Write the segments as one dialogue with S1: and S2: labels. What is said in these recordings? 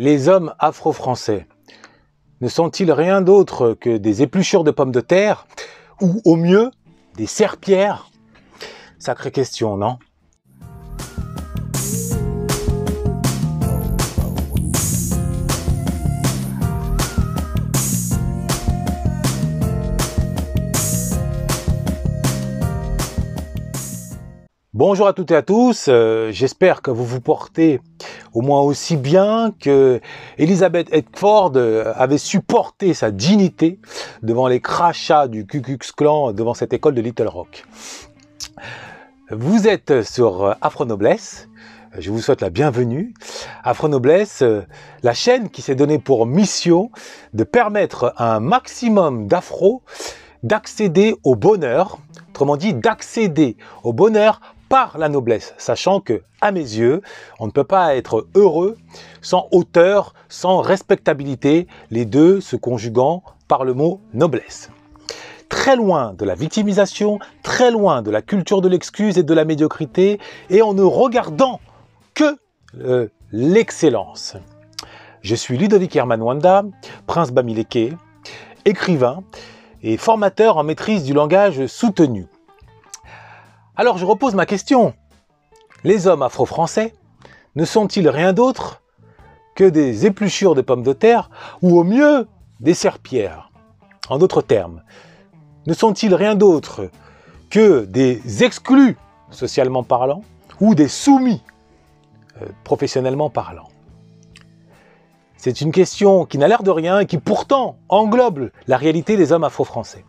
S1: Les hommes afro-français ne sont-ils rien d'autre que des épluchures de pommes de terre ou au mieux des serpillères? Sacrée question, non? Bonjour à toutes et à tous, j'espère que vous vous portez au moins aussi bien que Elizabeth Eckford avait supporté sa dignité devant les crachats du Ku Klux Klan devant cette école de Little Rock. Vous êtes sur Afro Noblesse, je vous souhaite la bienvenue. Afro Noblesse, la chaîne qui s'est donnée pour mission de permettre à un maximum d'afro d'accéder au bonheur, autrement dit d'accéder au bonheur par la noblesse, sachant que, à mes yeux, on ne peut pas être heureux sans hauteur, sans respectabilité, les deux se conjuguant par le mot noblesse. Très loin de la victimisation, très loin de la culture de l'excuse et de la médiocrité, et en ne regardant que l'excellence. Je suis Ludovic Herman Wanda, prince Bamileke, écrivain et formateur en maîtrise du langage soutenu. Alors je repose ma question. Les hommes afro-français ne sont-ils rien d'autre que des épluchures de pommes de terre ou au mieux des serpillères? En d'autres termes, ne sont-ils rien d'autre que des exclus socialement parlant ou des soumis professionnellement parlant? C'est une question qui n'a l'air de rien et qui pourtant englobe la réalité des hommes afro-français.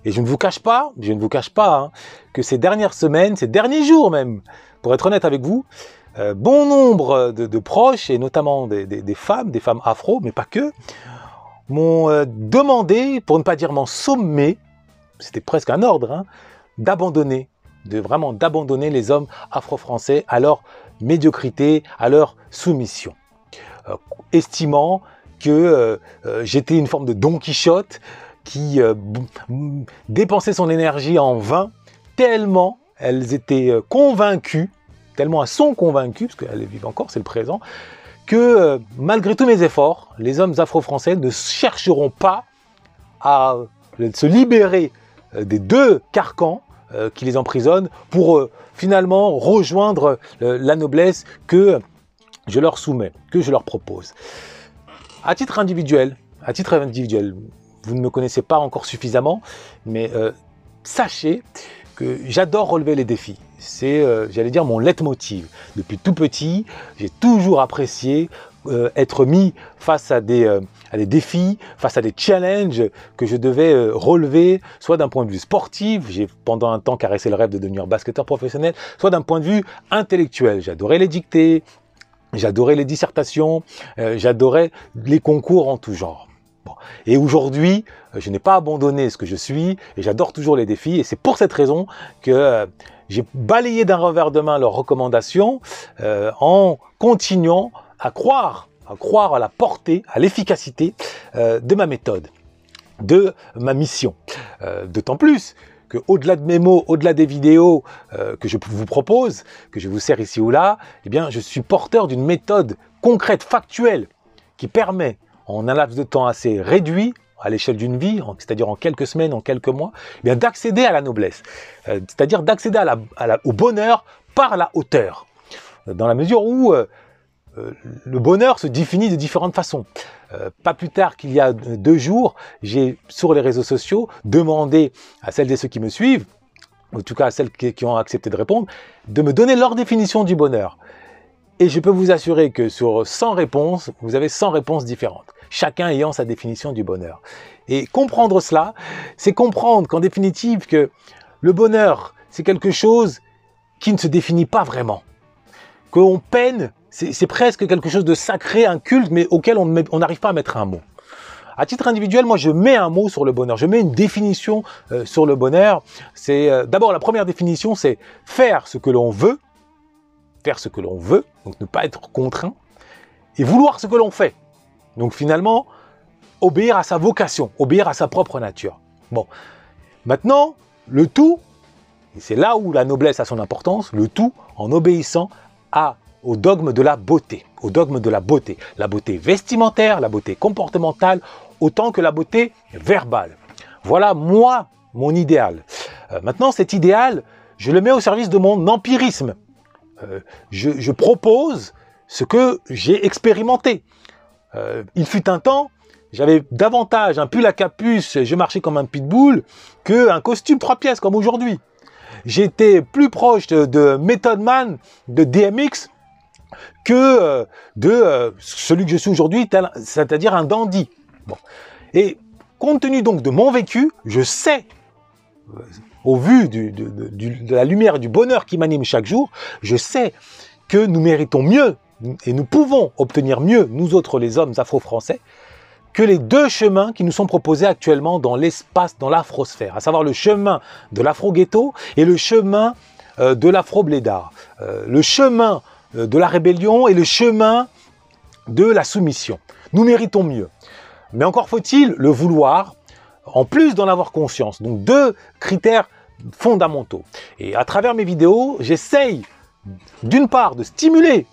S1: Et je ne vous cache pas que ces dernières semaines, ces derniers jours même, pour être honnête avec vous, bon nombre de proches, et notamment des femmes afro, mais pas que, m'ont demandé, pour ne pas dire m'en sommé, c'était presque un ordre, d'abandonner les hommes afro-français à leur médiocrité, à leur soumission. Estimant que j'étais une forme de Don Quichotte qui dépensait son énergie en vain, tellement elles étaient convaincues, tellement elles sont convaincues, parce qu'elles vivent encore, c'est le présent, que malgré tous mes efforts, les hommes afro-français ne chercheront pas à se libérer des deux carcans qui les emprisonnent pour finalement rejoindre la noblesse que je leur soumets, que je leur propose. À titre individuel, vous ne me connaissez pas encore suffisamment, mais sachez que j'adore relever les défis. C'est, j'allais dire, mon leitmotiv. Depuis tout petit, j'ai toujours apprécié être mis face à des défis, face à des challenges que je devais relever, soit d'un point de vue sportif, j'ai pendant un temps caressé le rêve de devenir basketteur professionnel, soit d'un point de vue intellectuel. J'adorais les dictées, j'adorais les dissertations, j'adorais les concours en tout genre. Bon. Et aujourd'hui, je n'ai pas abandonné ce que je suis et j'adore toujours les défis. Et c'est pour cette raison que j'ai balayé d'un revers de main leurs recommandations en continuant à croire à la portée, à l'efficacité de ma méthode, de ma mission. D'autant plus qu'au-delà de mes mots, au-delà des vidéos que je vous propose, que je vous sers ici ou là, eh bien, je suis porteur d'une méthode concrète, factuelle, qui permet, en un laps de temps assez réduit, à l'échelle d'une vie, c'est-à-dire en quelques semaines, en quelques mois, eh bien, d'accéder à la noblesse, c'est-à-dire d'accéder au bonheur par la hauteur, dans la mesure où le bonheur se définit de différentes façons. Pas plus tard qu'il y a 2 jours, j'ai sur les réseaux sociaux demandé à celles et ceux qui me suivent, en tout cas à celles qui ont accepté de répondre, de me donner leur définition du bonheur. Et je peux vous assurer que sur 100 réponses, vous avez 100 réponses différentes, chacun ayant sa définition du bonheur. Et comprendre cela, c'est comprendre qu'en définitive que le bonheur, c'est quelque chose qui ne se définit pas vraiment. Qu'on peine, c'est presque quelque chose de sacré, un culte, mais auquel on n'arrive pas à mettre un mot. À titre individuel, moi, je mets un mot sur le bonheur, je mets une définition sur le bonheur. C'est d'abord, la première définition, c'est faire ce que l'on veut, donc ne pas être contraint, et vouloir ce que l'on fait. Donc finalement, obéir à sa vocation, obéir à sa propre nature. Bon, maintenant, le tout, et c'est là où la noblesse a son importance, le tout en obéissant à au dogme de la beauté, au dogme de la beauté vestimentaire, la beauté comportementale, autant que la beauté verbale. Voilà, moi, mon idéal. Maintenant, cet idéal, je le mets au service de mon empirisme. Je propose ce que j'ai expérimenté. Il fut un temps, j'avais davantage un pull à capuce, je marchais comme un pitbull, qu'un costume 3 pièces comme aujourd'hui. J'étais plus proche de Method Man, de DMX, que de celui que je suis aujourd'hui, c'est-à-dire un dandy. Bon. Et compte tenu donc de mon vécu, je sais, au vu de la lumière et du bonheur qui m'anime chaque jour, je sais que nous méritons mieux et nous pouvons obtenir mieux, nous autres les hommes afro-français, que les 2 chemins qui nous sont proposés actuellement dans l'espace, dans l'afrosphère, à savoir le chemin de l'afro-ghetto et le chemin de l'afro-blédard, le chemin de la rébellion et le chemin de la soumission. Nous méritons mieux. Mais encore faut-il le vouloir, en plus d'en avoir conscience. Donc 2 critères fondamentaux. Et à travers mes vidéos, j'essaye d'une part de stimuler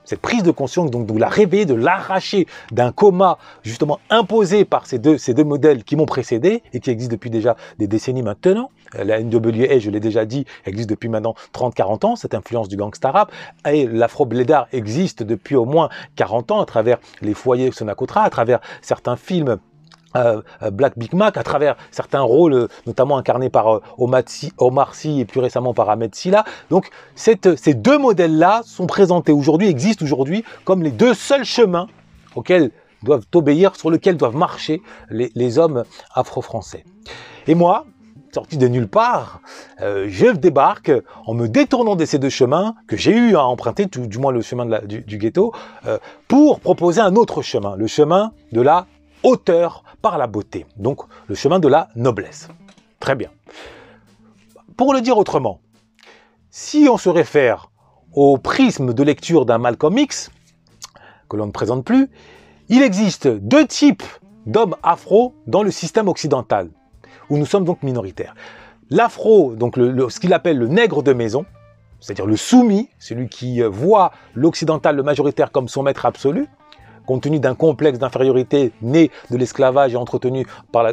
S1: cette prise de conscience, donc de la réveiller, de l'arracher d'un coma justement imposé par ces deux modèles qui m'ont précédé et qui existent depuis déjà des décennies maintenant. La NWA, je l'ai déjà dit, existe depuis maintenant 30-40 ans, cette influence du gangsta rap, et l'afro-blédard existe depuis au moins 40 ans à travers les foyers Sonacotra, à travers certains films Black Big Mac, à travers certains rôles, notamment incarnés par Omar Sy et plus récemment par Ahmed Silla. Donc ces 2 modèles-là sont présentés aujourd'hui, existent aujourd'hui comme les 2 seuls chemins auxquels doivent obéir, sur lesquels doivent marcher les hommes afro-français. Et moi, sorti de nulle part, je débarque en me détournant de ces 2 chemins que j'ai eu à emprunter, du moins le chemin du ghetto, pour proposer un autre chemin, le chemin de la hauteur par la beauté, donc le chemin de la noblesse. Très bien. Pour le dire autrement, si on se réfère au prisme de lecture d'un Malcolm X, que l'on ne présente plus, il existe 2 types d'hommes afro dans le système occidental, où nous sommes donc minoritaires. L'afro, donc ce qu'il appelle le nègre de maison, c'est-à-dire le soumis, celui qui voit l'occidental, le majoritaire, comme son maître absolu, compte tenu d'un complexe d'infériorité né de l'esclavage et entretenu par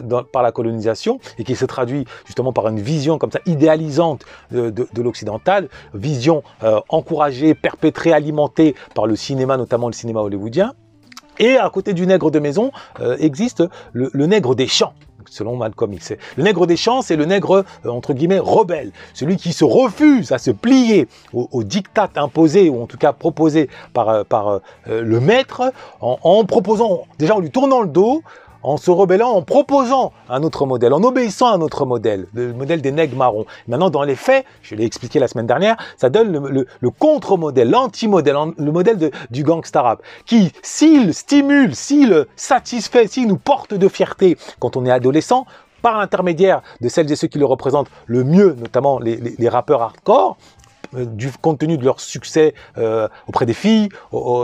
S1: la colonisation, et qui se traduit justement par une vision comme ça idéalisante de l'occidental, vision encouragée, perpétrée, alimentée par le cinéma, notamment le cinéma hollywoodien. Et à côté du nègre de maison existe le nègre des champs, selon Malcolm X. Le nègre des champs, c'est le nègre, entre guillemets, rebelle. Celui qui se refuse à se plier au diktat imposé, ou en tout cas proposé par le maître, en proposant, déjà en lui tournant le dos, en se rebellant, en proposant un autre modèle, en obéissant à un autre modèle, le modèle des nègres marrons. Maintenant, dans les faits, je l'ai expliqué la semaine dernière, ça donne le contre-modèle, l'anti-modèle, le modèle du gangsta rap, qui, s'il stimule, s'il satisfait, s'il nous porte de fierté quand on est adolescent, par l'intermédiaire de celles et ceux qui le représentent le mieux, notamment les rappeurs hardcore, compte tenu de leur succès auprès des filles,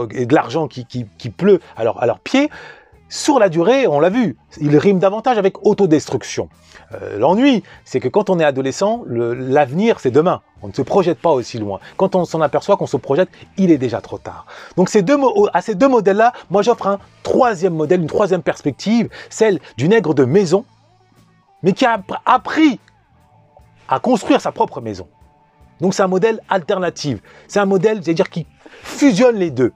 S1: et de l'argent qui pleut à leurs pieds, sur la durée, on l'a vu, il rime davantage avec autodestruction. L'ennui, c'est que quand on est adolescent, l'avenir, c'est demain. On ne se projette pas aussi loin. Quand on s'en aperçoit qu'on se projette, il est déjà trop tard. Donc à ces 2 modèles-là, moi j'offre un 3e modèle, une 3e perspective, celle du nègre de maison, mais qui a appris à construire sa propre maison. Donc c'est un modèle alternatif. C'est un modèle, c'est-à-dire qui fusionne les 2,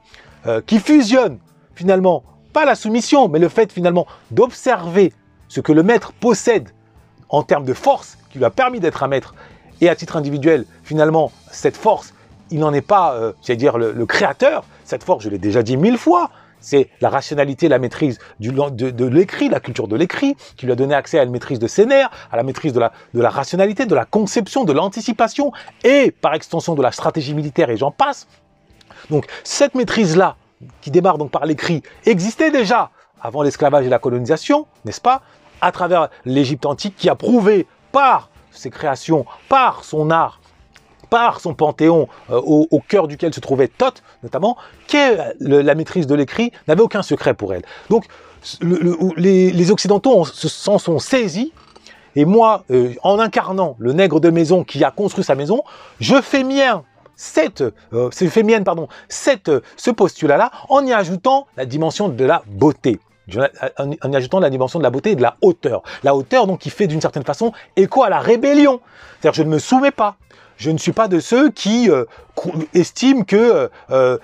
S1: qui fusionne finalement pas la soumission, mais le fait finalement d'observer ce que le maître possède en termes de force, qui lui a permis d'être un maître, et à titre individuel, finalement, cette force, il n'en est pas, c'est-à-dire le créateur. Cette force, je l'ai déjà dit 1000 fois, c'est la rationalité, la maîtrise de l'écrit, la culture de l'écrit, qui lui a donné accès à une maîtrise de ses nerfs, à la maîtrise de la rationalité, de la conception, de l'anticipation, et par extension de la stratégie militaire, et j'en passe. Donc cette maîtrise-là, qui démarre donc par l'écrit, existait déjà avant l'esclavage et la colonisation, n'est-ce pas, à travers l'Égypte antique, qui a prouvé par ses créations, par son art, par son panthéon, au cœur duquel se trouvait Thoth, notamment, que la maîtrise de l'écrit n'avait aucun secret pour elle. Donc les Occidentaux s'en sont saisis, et moi, en incarnant le nègre de maison qui a construit sa maison, je fais mien ce postulat-là en y ajoutant la dimension de la beauté. En y ajoutant la dimension de la beauté et de la hauteur. La hauteur, donc, qui fait d'une certaine façon écho à la rébellion. C'est-à-dire, je ne me soumets pas. Je ne suis pas de ceux qui estiment que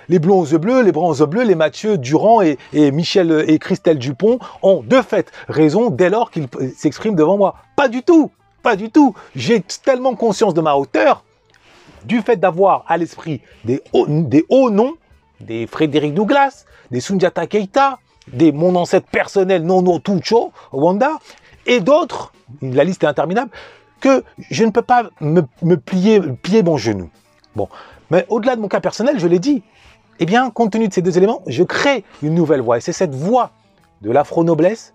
S1: les blonds aux yeux bleus, les bruns aux yeux bleus, les Mathieu Durand et Michel et Christelle Dupont ont de fait raison dès lors qu'ils s'expriment devant moi. Pas du tout, pas du tout. J'ai tellement conscience de ma hauteur, du fait d'avoir à l'esprit des hauts noms, des Frédéric Douglass, des Soundiata Keita, des mon ancêtre personnel Nono Tucho, Wanda, et d'autres, la liste est interminable, que je ne peux pas me plier mon genou. Bon, mais au-delà de mon cas personnel, je l'ai dit, eh bien, compte tenu de ces deux éléments, je crée une nouvelle voie. Et c'est cette voie de l'afro-noblesse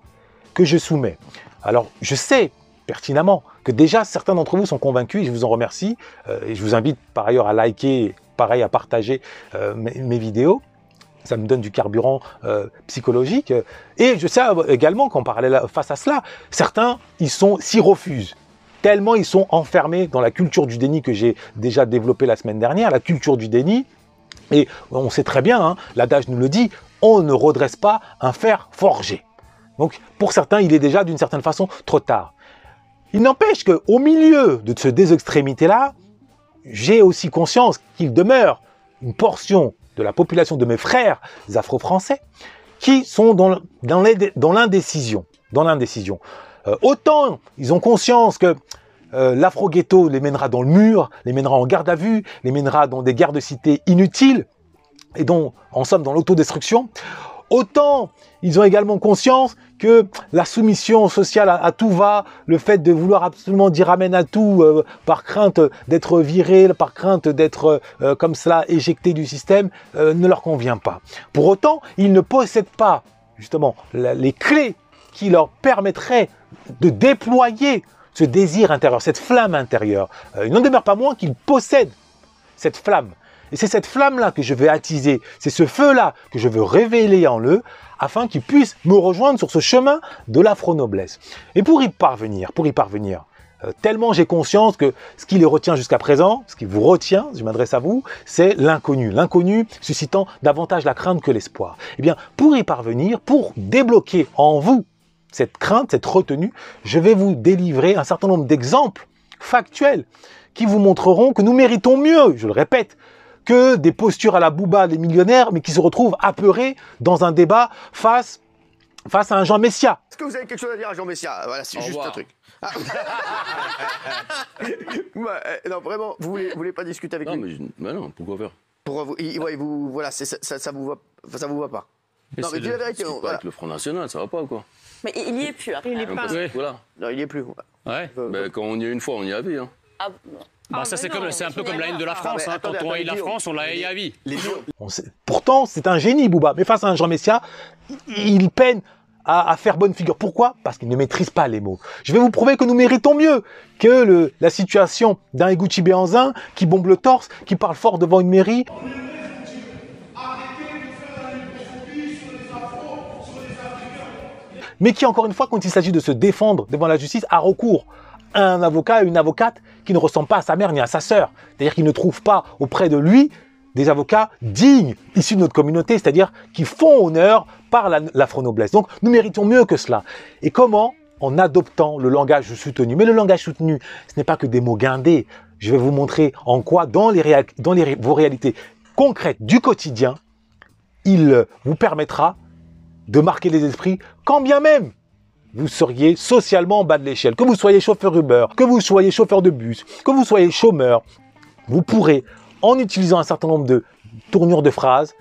S1: que je soumets. Alors, je sais pertinemment que déjà certains d'entre vous sont convaincus, et je vous en remercie. Et je vous invite par ailleurs à liker, pareil à partager mes vidéos. Ça me donne du carburant psychologique. Et je sais également qu'en parallèle face à cela, certains s'y refusent. Tellement ils sont enfermés dans la culture du déni que j'ai déjà développée la semaine dernière, la culture du déni. Et on sait très bien, hein, l'adage nous le dit, on ne redresse pas un fer forgé. Donc pour certains, il est déjà d'une certaine façon trop tard. Il n'empêche qu'au milieu de ces deux extrémités-là, j'ai aussi conscience qu'il demeure une portion de la population de mes frères afro-français qui sont dans l'indécision. Autant ils ont conscience que l'afro-ghetto les mènera dans le mur, les mènera en garde à vue, les mènera dans des guerres de cité inutiles, et donc en somme dans l'autodestruction, autant ils ont également conscience que la soumission sociale à tout va, le fait de vouloir absolument dire amen à tout par crainte d'être viré, par crainte d'être comme cela éjecté du système, ne leur convient pas. Pour autant, ils ne possèdent pas justement les clés qui leur permettraient de déployer ce désir intérieur, cette flamme intérieure. Il n'en demeure pas moins qu'ils possèdent cette flamme. Et c'est cette flamme-là que je vais attiser, c'est ce feu-là que je veux révéler en eux, afin qu'ils puissent me rejoindre sur ce chemin de l'afro-noblesse. Et pour y parvenir, tellement j'ai conscience que ce qui les retient jusqu'à présent, ce qui vous retient, je m'adresse à vous, c'est l'inconnu suscitant davantage la crainte que l'espoir. Eh bien, pour y parvenir, pour débloquer en vous cette crainte, cette retenue, je vais vous délivrer un certain nombre d'exemples factuels qui vous montreront que nous méritons mieux, je le répète, que des postures à la Bouba des millionnaires, mais qui se retrouvent apeurés dans un débat face à un Jean Messia.
S2: Est-ce que vous avez quelque chose à dire à Jean Messia? Voilà, c'est juste un truc. Ah. Non, vraiment, vous voulez pas discuter avec lui?
S3: Mais non, pourquoi faire?
S2: Pour vous, voilà, ça vous va pas.
S3: Mais
S2: non, mais dis la vérité.
S3: Voilà. Avec le Front National, ça va pas ou quoi?
S4: Mais il y est plus après. Il est pas.
S3: Voilà.
S2: Non, il y est plus.
S3: Ouais. Ben, quand on y est une fois, on y a vu. Hein.
S4: Ah,
S5: bah, ça, c'est un peu comme la haine de la France. Hein. Quand on haït la France, on la haït à vie.
S1: Pourtant, c'est un génie, Bouba. Mais face à un Jean Messia, il peine à faire bonne figure. Pourquoi? Parce qu'il ne maîtrise pas les mots. Je vais vous prouver que nous méritons mieux que la situation d'un Eguchi Béhanzin qui bombe le torse, qui parle fort devant une mairie. Mais qui, encore une fois, quand il s'agit de se défendre devant la justice, a recours à un avocat et une avocate qui ne ressemblent pas à sa mère ni à sa sœur. C'est-à-dire qu'il ne trouve pas auprès de lui des avocats dignes, issus de notre communauté, c'est-à-dire qui font honneur par l'afro-noblesse. Donc, nous méritons mieux que cela. Et comment? En adoptant le langage soutenu. Mais le langage soutenu, ce n'est pas que des mots guindés. Je vais vous montrer en quoi, dans vos réalités concrètes du quotidien, il vous permettra de marquer les esprits, quand bien même vous seriez socialement en bas de l'échelle, que vous soyez chauffeur Uber, que vous soyez chauffeur de bus, que vous soyez chômeur, vous pourrez, en utilisant un certain nombre de tournures de phrases,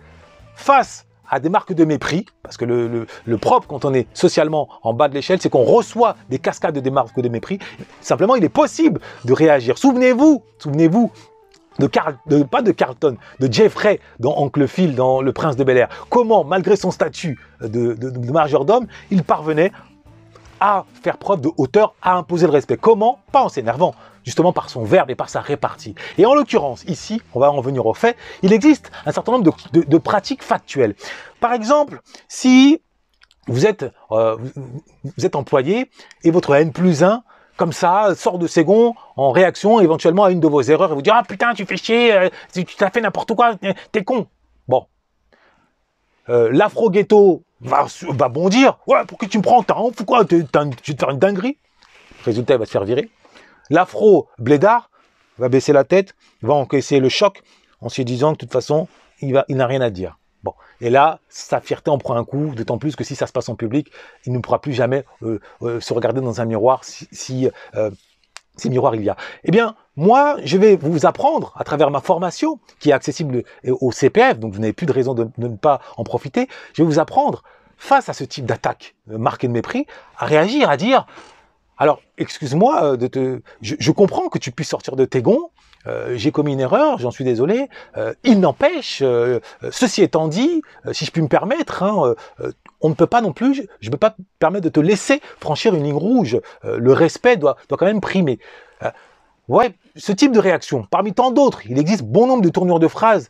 S1: face à des marques de mépris, parce que le propre quand on est socialement en bas de l'échelle, c'est qu'on reçoit des cascades de marques de mépris. Simplement, il est possible de réagir. Souvenez-vous, pas de Carlton, de Jeffrey dans Oncle Phil, dans Le Prince de Bel-Air. Comment, malgré son statut de majordome, il parvenait à faire preuve de hauteur, à imposer le respect. Comment? Pas en s'énervant, justement par son verbe et par sa répartie. Et en l'occurrence, ici, on va en venir au fait, il existe un certain nombre de pratiques factuelles. Par exemple, si vous êtes employé et votre N+1 comme ça, sort de ses gonds en réaction éventuellement à une de vos erreurs et vous dire « Ah putain, tu fais chier, tu t'as fait n'importe quoi, t'es con ». Bon. L'afro-ghetto va bondir. « Ouais, pourquoi tu me prends? T'as honte ou quoi? Tu veux te faire une dinguerie ?» Résultat, il va se faire virer. L'afro-blédard va baisser la tête, va encaisser le choc en se disant que de toute façon, il n'a rien à dire. Bon, et là, sa fierté en prend un coup, d'autant plus que si ça se passe en public, il ne pourra plus jamais se regarder dans un miroir si miroir il y a. Eh bien, moi, je vais vous apprendre, à travers ma formation, qui est accessible au CPF, donc vous n'avez plus de raison de ne pas en profiter, je vais vous apprendre, face à ce type d'attaque marquée de mépris, à réagir, à dire, alors, excuse-moi, je comprends que tu puisses sortir de tes gonds, j'ai commis une erreur, j'en suis désolé. Il n'empêche, ceci étant dit, si je puis me permettre, on ne peut pas non plus, je ne peux pas me permettre de te laisser franchir une ligne rouge. Le respect doit quand même primer. Ouais, ce type de réaction, parmi tant d'autres, il existe bon nombre de tournures de phrases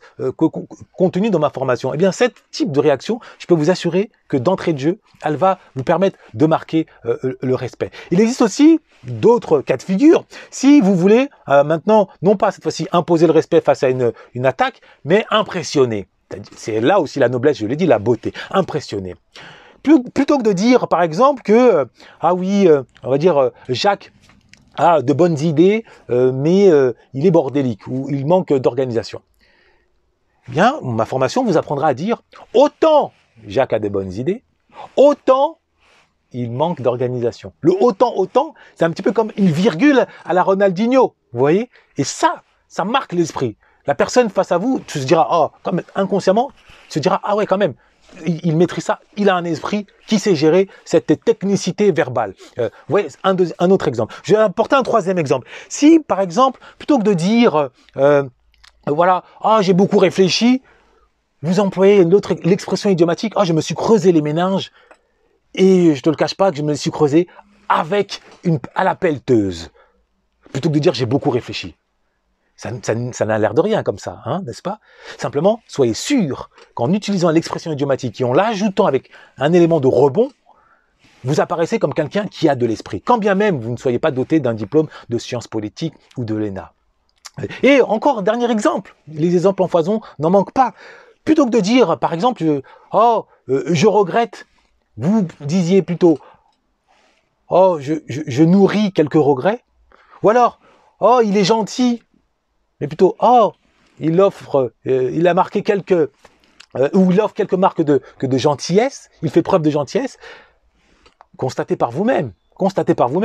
S1: contenues dans ma formation. Eh bien, ce type de réaction, je peux vous assurer que d'entrée de jeu, elle va vous permettre de marquer le respect. Il existe aussi d'autres cas de figure. Si vous voulez maintenant, non pas cette fois-ci imposer le respect face à une attaque, mais impressionner. C'est là aussi la noblesse, je l'ai dit, la beauté. Impressionner. Plutôt que de dire, par exemple, que, ah oui, on va dire, Jacques a de bonnes idées, mais il est bordélique ou il manque d'organisation. Eh bien, ma formation vous apprendra à dire autant Jacques a de bonnes idées, autant il manque d'organisation. Le autant, c'est un petit peu comme une virgule à la Ronaldinho, vous voyez? Et ça marque l'esprit. La personne face à vous, tu se diras, oh, quand même, inconsciemment, tu te diras, ah ouais, quand même, il maîtrise ça, il a un esprit qui sait gérer cette technicité verbale. Vous voyez, un autre exemple. Je vais apporter un troisième exemple. Si, par exemple, plutôt que de dire, voilà, ah, j'ai beaucoup réfléchi, vous employez l'expression idiomatique, ah, je me suis creusé les méninges, et je te le cache pas que je me suis creusé à la pelleteuse. Plutôt que de dire, j'ai beaucoup réfléchi. Ça n'a l'air de rien comme ça, hein, n'est-ce pas? Simplement, soyez sûr qu'en utilisant l'expression idiomatique et en l'ajoutant avec un élément de rebond, vous apparaissez comme quelqu'un qui a de l'esprit. Quand bien même vous ne soyez pas doté d'un diplôme de sciences politiques ou de l'ENA. Et encore, dernier exemple, les exemples en foison n'en manquent pas. Plutôt que de dire, par exemple, je regrette, vous disiez plutôt, oh, je nourris quelques regrets. Ou alors, oh, il est gentil. Mais plutôt, oh, il a marqué ou il offre quelques marques de gentillesse, il fait preuve de gentillesse. Constatez par vous-même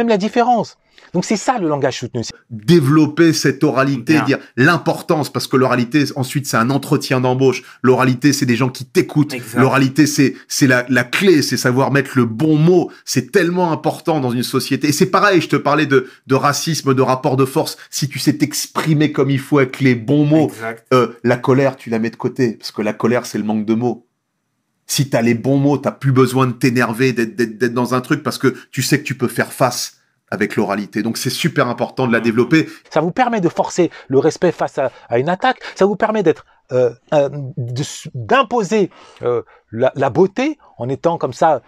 S1: la différence. Donc c'est ça le langage soutenu.
S6: Développer cette oralité, dire l'importance, parce que l'oralité, ensuite, c'est un entretien d'embauche. L'oralité, c'est des gens qui t'écoutent. L'oralité, c'est la clé, c'est savoir mettre le bon mot. C'est tellement important dans une société. Et c'est pareil, je te parlais de racisme, de rapport de force. Si tu sais t'exprimer comme il faut avec les bons mots, la colère, tu la mets de côté, parce que la colère, c'est le manque de mots. Si t'as les bons mots, t'as plus besoin de t'énerver, d'être dans un truc, parce que tu sais que tu peux faire face avec l'oralité. Donc c'est super important de la développer.
S1: Ça vous permet de forcer le respect face à une attaque, ça vous permet d'imposer la beauté en étant comme ça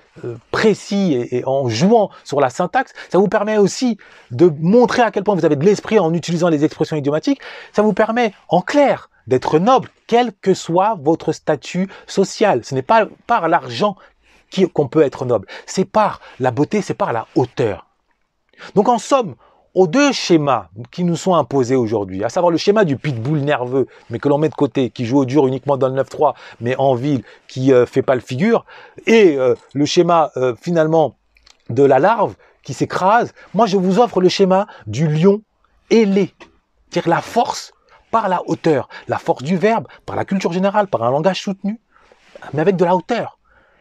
S1: précis et en jouant sur la syntaxe. Ça vous permet aussi de montrer à quel point vous avez de l'esprit en utilisant les expressions idiomatiques. Ça vous permet, en clair, d'être noble, quel que soit votre statut social. Ce n'est pas par l'argent qu'on peut être noble. C'est par la beauté, c'est par la hauteur. Donc en somme, aux deux schémas qui nous sont imposés aujourd'hui, à savoir le schéma du pitbull nerveux, mais que l'on met de côté, qui joue au dur uniquement dans le 9-3, mais en ville, qui fait pas le figure, et le schéma finalement de la larve qui s'écrase, moi je vous offre le schéma du lion ailé, c'est-à-dire la force par la hauteur, la force du verbe, par la culture générale, par un langage soutenu, mais avec de la hauteur.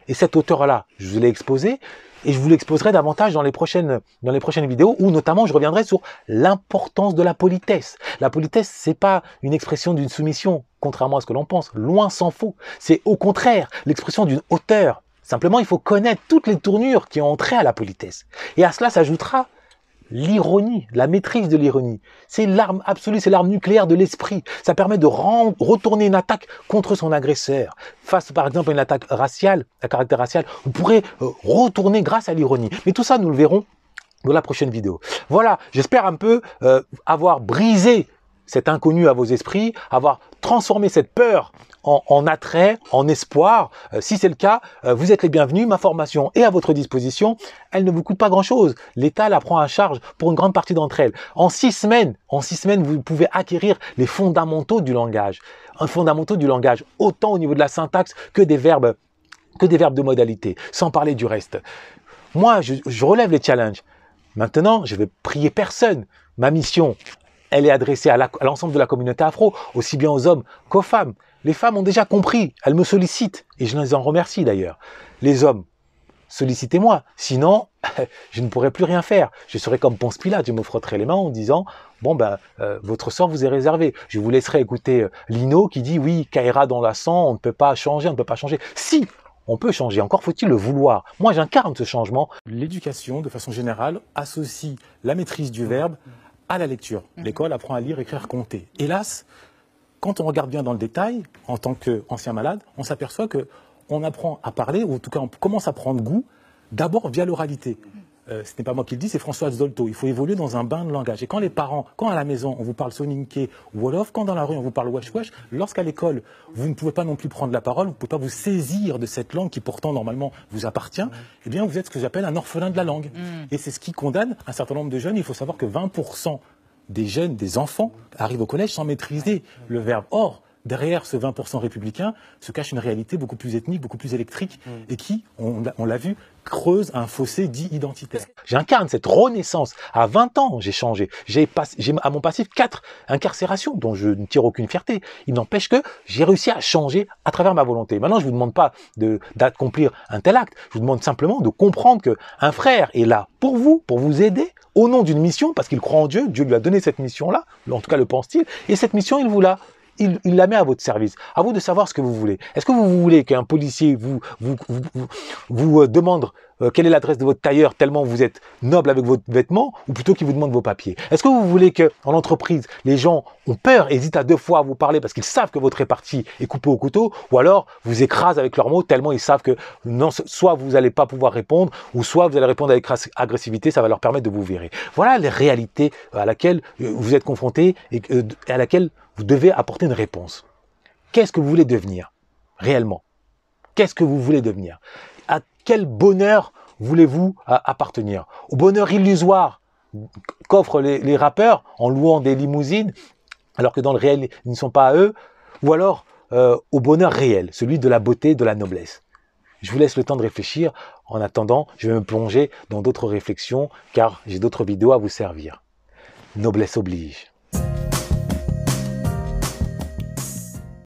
S1: Et cette hauteur-là, je vous l'ai exposée, et je vous l'exposerai davantage dans les prochaines vidéos, où notamment je reviendrai sur l'importance de la politesse. La politesse, c'est pas une expression d'une soumission, contrairement à ce que l'on pense, loin s'en faut. C'est au contraire l'expression d'une hauteur. Simplement, il faut connaître toutes les tournures qui ont trait à la politesse. Et à cela s'ajoutera l'ironie, la maîtrise de l'ironie. C'est l'arme absolue, c'est l'arme nucléaire de l'esprit. Ça permet de retourner une attaque contre son agresseur. Face par exemple à une attaque raciale, à caractère racial, vous pourrez retourner grâce à l'ironie. Mais tout ça, nous le verrons dans la prochaine vidéo. Voilà, j'espère un peu avoir brisé cet inconnu à vos esprits, avoir transformé cette peur en attrait, en espoir. Si c'est le cas, vous êtes les bienvenus. Ma formation est à votre disposition. Elle ne vous coûte pas grand-chose. L'État la prend à charge pour une grande partie d'entre elles. En 6 semaines, vous pouvez acquérir les fondamentaux du langage. Un fondamentaux du langage, autant au niveau de la syntaxe que des verbes de modalité, sans parler du reste. Moi, je relève les challenges. Maintenant, je vais prier personne. Ma mission, elle est adressée à l'ensemble de la communauté afro, aussi bien aux hommes qu'aux femmes. Les femmes ont déjà compris, elles me sollicitent, et je les en remercie d'ailleurs. Les hommes, sollicitez-moi, sinon, je ne pourrai plus rien faire. Je serai comme Ponce Pilate, je me frotterai les mains en disant, bon ben, votre sort vous est réservé. Je vous laisserai écouter Lino qui dit, oui, Kaira dans la sang, on ne peut pas changer, on ne peut pas changer. Si, on peut changer, encore faut-il le vouloir. Moi, j'incarne ce changement.
S7: L'éducation, de façon générale, associe la maîtrise du verbe à la lecture. L'école apprend à lire, écrire, compter. Hélas, quand on regarde bien dans le détail, en tant qu'ancien malade, on s'aperçoit qu'on apprend à parler, ou en tout cas on commence à prendre goût, d'abord via l'oralité. Ce n'est pas moi qui le dis, c'est François Zolto. Il faut évoluer dans un bain de langage. Et quand les parents, quand à la maison on vous parle soninké ou wolof, quand dans la rue on vous parle wesh wesh, lorsqu'à l'école vous ne pouvez pas non plus prendre la parole, vous ne pouvez pas vous saisir de cette langue qui pourtant normalement vous appartient, eh bien vous êtes ce que j'appelle un orphelin de la langue. Et c'est ce qui condamne un certain nombre de jeunes. Il faut savoir que 20% des jeunes, des enfants, arrivent au collège sans maîtriser le verbe. Or, derrière ce 20% républicain se cache une réalité beaucoup plus ethnique, beaucoup plus électrique et qui, on l'a vu, creuse un fossé dit identitaire.
S1: J'incarne cette renaissance. À 20 ans, j'ai changé. J'ai à mon passif 4 incarcérations dont je ne tire aucune fierté. Il n'empêche que j'ai réussi à changer à travers ma volonté. Maintenant, je ne vous demande pas d'accomplir un tel acte. Je vous demande simplement de comprendre qu'un frère est là pour vous aider au nom d'une mission, parce qu'il croit en Dieu. Dieu lui a donné cette mission-là, en tout cas le pense-t-il. Et cette mission, il la met à votre service. À vous de savoir ce que vous voulez. Est-ce que vous voulez qu'un policier vous demande quelle est l'adresse de votre tailleur tellement vous êtes noble avec vos vêtements, ou plutôt qu'il vous demande vos papiers? Est-ce que vous voulez qu'en entreprise, les gens ont peur, hésitent à 2 fois à vous parler parce qu'ils savent que votre répartie est coupée au couteau, ou alors vous écrasent avec leurs mots tellement ils savent que non, soit vous n'allez pas pouvoir répondre, ou soit vous allez répondre avec agressivité, ça va leur permettre de vous virer. Voilà les réalités à laquelle vous êtes confrontés et à laquelle vous devez apporter une réponse. Qu'est-ce que vous voulez devenir réellement? Qu'est-ce que vous voulez devenir? À quel bonheur voulez-vous appartenir? Au bonheur illusoire qu'offrent les rappeurs en louant des limousines, alors que dans le réel, ils ne sont pas à eux, ou alors au bonheur réel, celui de la beauté, de la noblesse? Je vous laisse le temps de réfléchir. En attendant, je vais me plonger dans d'autres réflexions, car j'ai d'autres vidéos à vous servir. Noblesse oblige.